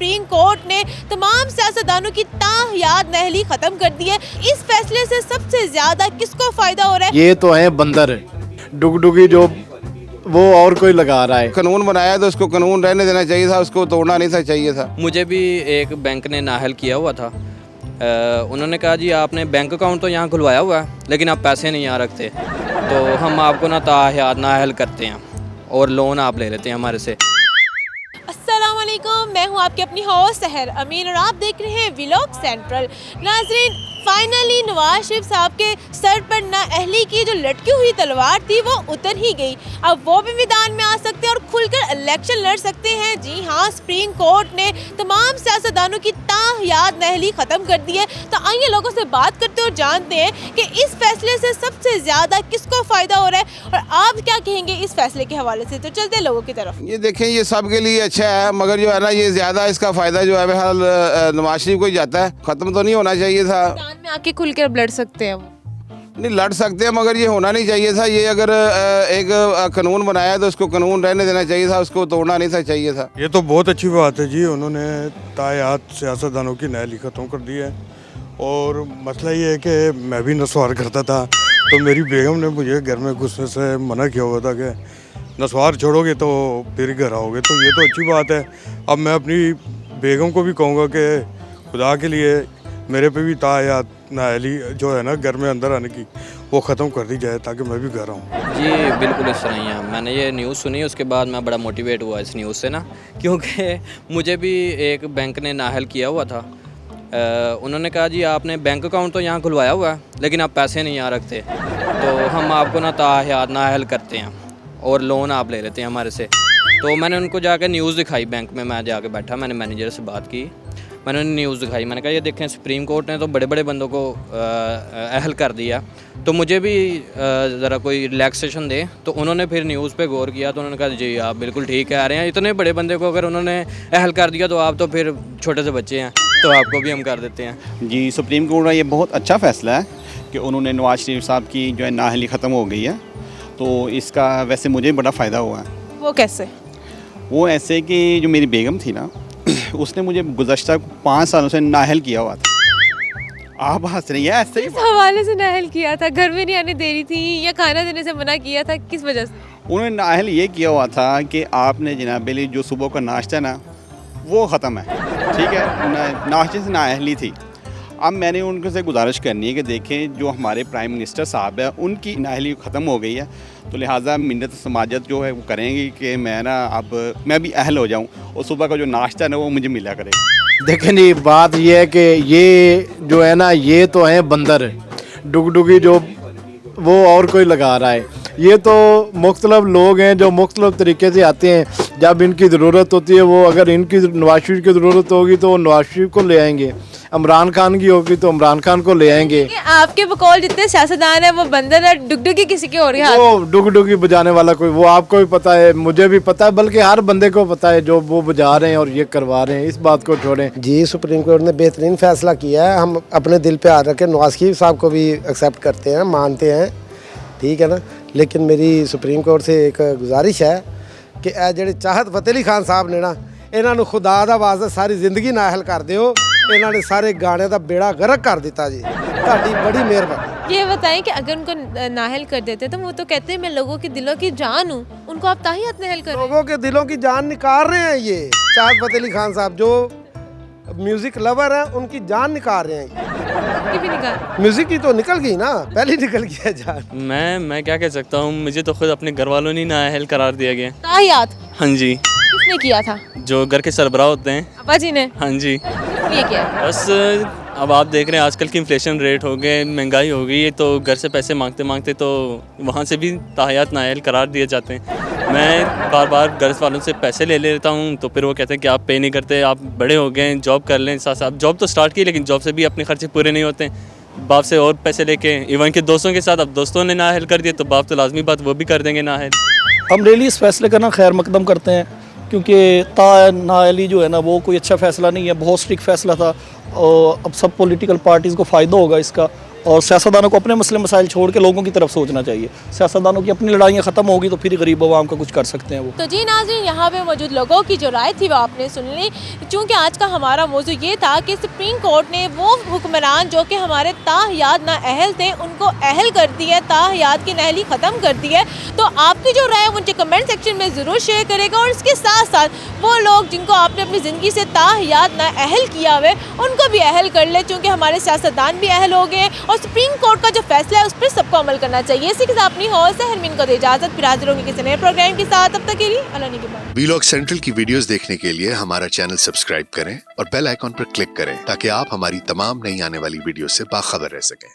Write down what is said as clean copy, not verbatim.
Supreme court ने तमाम सियासतदानों की तायाद नाअहली खत्म कर दी है। इस फैसले से सबसे ज्यादा किसको फायदा हो रहा है? ये तो है बंदर डुगडुगी जो वो और कोई लगा रहा है। कानून बनाया तो उसको कानून रहने देना चाहिए था, उसको तोड़ना नहीं था चाहिए था। मुझे भी एक बैंक ने नाअहल किया हुआ था। उन्होंने कहा जी आपने बैंक अकाउंट तो यहाँ खुलवाया हुआ है लेकिन आप पैसे नहीं यहाँ रखते, तो हम आपको ना तायाद नाअहल करते हैं और लोन आप ले लेते हैं हमारे से। अस्सलामुअलैकुम, मैं हूँ आपकी अपनी होस्ट सहर अमीन और आप देख रहे हैं व्लॉग सेंट्रल। नाज़रीन, फाइनली नवाज शरीफ साहब के सर पर नाअहली की जो लटकी हुई तलवार थी वो उतर ही गई। अब वो भी मैदान में आ सकते हैं और खुलकर इलेक्शन लड़ सकते हैं। जी हाँ, सुप्रीम कोर्ट ने तमाम सियासतदानों की तायाद नाअहली ख़त्म कर दी है। तो आइए लोगों से बात करते और जानते हैं कि इस फैसले से सबसे ज़्यादा किसको फ़ायदा हो रहा है और आप क्या कहेंगे इस फैसले के हवाले से। तो चलते हैं लोगों की तरफ। ये देखें, ये सब के लिए अच्छा है, मगर जो है ना ये ज़्यादा इसका फ़ायदा जो है बहरहाल नवाज शरीफ को ही जाता है। ख़त्म तो नहीं होना चाहिए था। मैदान में आके खुलकर अब लड़ सकते हैं वो। नहीं लड़ सकते हैं मगर ये होना नहीं चाहिए था। ये अगर एक कानून बनाया तो उसको कानून रहने देना चाहिए था, उसको तोड़ना नहीं था चाहिए था। ये तो बहुत अच्छी बात है जी, उन्होंने तायाद सियासतदानों की नाअहली ख़त्म कर दी है। और मसला ये है कि मैं भी नस्वार करता था तो मेरी बेगम ने मुझे घर में घुसने से मना किया हुआ था कि नस्वार छोड़ोगे तो फिर घर आओगे। तो ये तो अच्छी बात है। अब मैं अपनी बेगम को भी कहूँगा कि खुदा के लिए मेरे पे भी तायाद नाअहली जो है ना घर में अंदर आने की वो ख़त्म कर दी जाए ताकि मैं भी घर आऊँ। जी बिल्कुल इस तरह ही है। मैंने ये न्यूज़ सुनी, उसके बाद मैं बड़ा मोटिवेट हुआ इस न्यूज़ से ना, क्योंकि मुझे भी एक बैंक ने नाअहल किया हुआ था। उन्होंने कहा जी आपने बैंक अकाउंट तो यहाँ खुलवाया हुआ है लेकिन आप पैसे नहीं यहाँ रखते, तो हम आपको ना तायाद नाअहल करते हैं और लोन आप ले लेते हैं हमारे से। तो मैंने उनको जाकर न्यूज़ दिखाई, बैंक में मैं जाके बैठा, मैंने मैनेजर से बात की, मैंने उन्हें न्यूज़ दिखाई। मैंने कहा ये देखें सुप्रीम कोर्ट ने तो बड़े बड़े बंदों को अहल कर दिया, तो मुझे भी ज़रा कोई रिलैक्सेशन दे। तो उन्होंने फिर न्यूज़ पे गौर किया, तो उन्होंने कहा जी आप बिल्कुल ठीक कह रहे हैं, इतने बड़े बंदे को अगर उन्होंने अहल कर दिया तो आप तो फिर छोटे से बच्चे हैं, तो आपको भी हम कर देते हैं। जी सुप्रीम कोर्ट का ये बहुत अच्छा फ़ैसला है कि उन्होंने नवाज शरीफ साहब की जो है नाअहली ख़त्म हो गई है। तो इसका वैसे मुझे बड़ा फ़ायदा हुआ है। वो कैसे? वो ऐसे कि जो मेरी बेगम थी ना उसने मुझे गुज़श्ता 5 सालों से नाअहल किया हुआ था। आप हंस रही हैं, ऐसे ही किस हवाले से नाअहल किया था? घर में नहीं आने दे रही थी या खाना देने से मना किया था, किस वजह से? उन्होंने नाअहल ये किया हुआ था कि आपने जनाबेली जो सुबह का नाश्ता है ना वो ख़त्म है, ठीक है, नाश्ते से नाअहली थी। अब मैंने उनसे गुजारिश करनी है कि देखें जो हमारे प्राइम मिनिस्टर साहब है उनकी नाअहली ख़त्म हो गई है, तो लिहाजा मिन्नत समाजत जो है वो करेंगी कि मैं ना अब मैं भी अहल हो जाऊं और सुबह का जो नाश्ता है ना वो मुझे मिला करे। देखें जी, बात ये है कि ये जो है ना ये तो है बंदर डुगडुगी जो वो और कोई लगा रहा है। ये तो मुख्तलिफ लोग हैं जो मुख्तलिफ तरीके से आते हैं। जब इनकी ज़रूरत होती है वो, अगर इनकी नवाज शरीफ की ज़रूरत होगी तो वो नवाज शरीफ को ले आएंगे, इमरान खान की होगी तो इमरान खान को ले आएंगे। आपके बकौल जितने सियासतदान हैं वो बंदर है, डुगडुगी किसी के और हाथ। वो डुगडुगी बजाने वाला कोई, वो आपको भी पता है, मुझे भी पता है, बल्कि हर बंदे को पता है जो वो बजा रहे हैं और ये करवा रहे हैं। इस बात को छोड़ें जी, सुप्रीम कोर्ट ने बेहतरीन फैसला किया है। हम अपने दिल पे हाथ रखे नवाज शरीफ साहब को भी एक्सेप्ट करते हैं, मानते हैं, ठीक है ना। लेकिन मेरी सुप्रीम कोर्ट से एक गुजारिश है कि ए ਜਿਹੜੇ ਚਾਹਤ ਫਤਿਹ ਅਲੀ ਖਾਨ ਸਾਹਿਬ ਨੇ ਨਾ, ਇਹਨਾਂ ਨੂੰ ਖੁਦਾ ਦਾ ਵਾਸਤਾ ਸਾਰੀ ਜ਼ਿੰਦਗੀ ਨਾਅਹਲ ਕਰ ਦਿਓ। ਇਹਨਾਂ ਨੇ ਸਾਰੇ ਗਾਣੇ ਦਾ ਬੇੜਾ ਗਰਕ ਕਰ ਦਿੱਤਾ ਜੀ, ਤੁਹਾਡੀ ਬੜੀ ਮਿਹਰਬਾਨੀ। ये बताएं कि अगर उनको नाअहल कर देते तो वो तो कहते हैं मैं लोगों के दिलों की जान हूँ, उनको आप ताहियत नाअहल कर रहे हैं। लोगों के दिलों की जान निकाल रहे हैं ये चाहत फतेह अली खान साहब, जो म्यूजिक लवर है उनकी जान निकाल रहे हैं। आपकी भी निकाल म्यूजिक की तो निकल गई ना, पहले निकल गया जान। मैं क्या कह सकता हूँ, मुझे तो खुद अपने घर वालों ने नाअहल करार दिया गया। ताहियत हाँ जी। किसने किया था? जो घर के सरबराह होते हैं। अब्बा जी ने? हाँ जी। ये किया? बस अब आप देख रहे हैं आजकल की इन्फ्लेशन रेट हो गए, महंगाई हो गई है, तो घर से पैसे मांगते मांगते तो वहाँ से भी ताहियत नाअहल करार दिए जाते हैं। मैं बार बार घर वालों से पैसे ले लेता हूँ तो फिर वो कहते हैं कि आप पे नहीं करते, आप बड़े हो गए, जॉब कर लें। साथ साथ जॉब तो स्टार्ट की लेकिन जॉब से भी अपने खर्चे पूरे नहीं होते। बाप से और पैसे लेके, इवन के दोस्तों के साथ, अब दोस्तों ने नाअहल कर दिए तो बाप तो लाजमी बात वो भी कर देंगे नाअहल। हम रियली इस फैसले का ना खैर मकदम करते हैं, क्योंकि नाअहली जो है ना वो कोई अच्छा फ़ैसला नहीं है, बहुत स्ट्रिक्ट फ़ैसला था और अब सब पॉलिटिकल पार्टीज़ को फ़ायदा होगा इसका। और सियासतदानों को अपने मसले मसाइल छोड़ के लोगों की तरफ सोचना चाहिए। सियासतदानों की अपनी लड़ाइयाँ ख़त्म होगी तो फिर गरीब आवाम का कुछ कर सकते हैं वो। तो जी नाज़रीन, यहाँ पे मौजूद लोगों की जो राय थी वो आपने सुन ली। चूँकि आज का हमारा मौजू ये था कि सुप्रीम कोर्ट ने वो हुक्मरान जो कि हमारे ताहयात नाअहल थे उनको अहल कर दी है, ताहयात की नाअहली ख़त्म कर दी है। तो आपकी जो राय है मुझे कमेंट सेक्शन में ज़रूर शेयर करेगा, और इसके साथ साथ वो लोग जिनको आपने अपनी ज़िंदगी से ताहयात नाअहल किया हुआ उनको भी अहल कर ले, चूँकि हमारे सियासतदान भी अहल हो गए और सुप्रीम कोर्ट का जो फैसला है उस पर सबको अमल करना चाहिए। इसी के साथ अपनी हौल से हरमीन को दे इजाज़त, फिर हाजिर होंगे किसी नए प्रोग्राम के साथ। तब तक के लिए अल्लाह निगहबान। वीलॉग सेंट्रल की वीडियोस देखने के लिए हमारा चैनल सब्सक्राइब करें और बेल आइकॉन पर क्लिक करें ताकि आप हमारी तमाम नई आने वाली वीडियो से बाखबर रह सकें।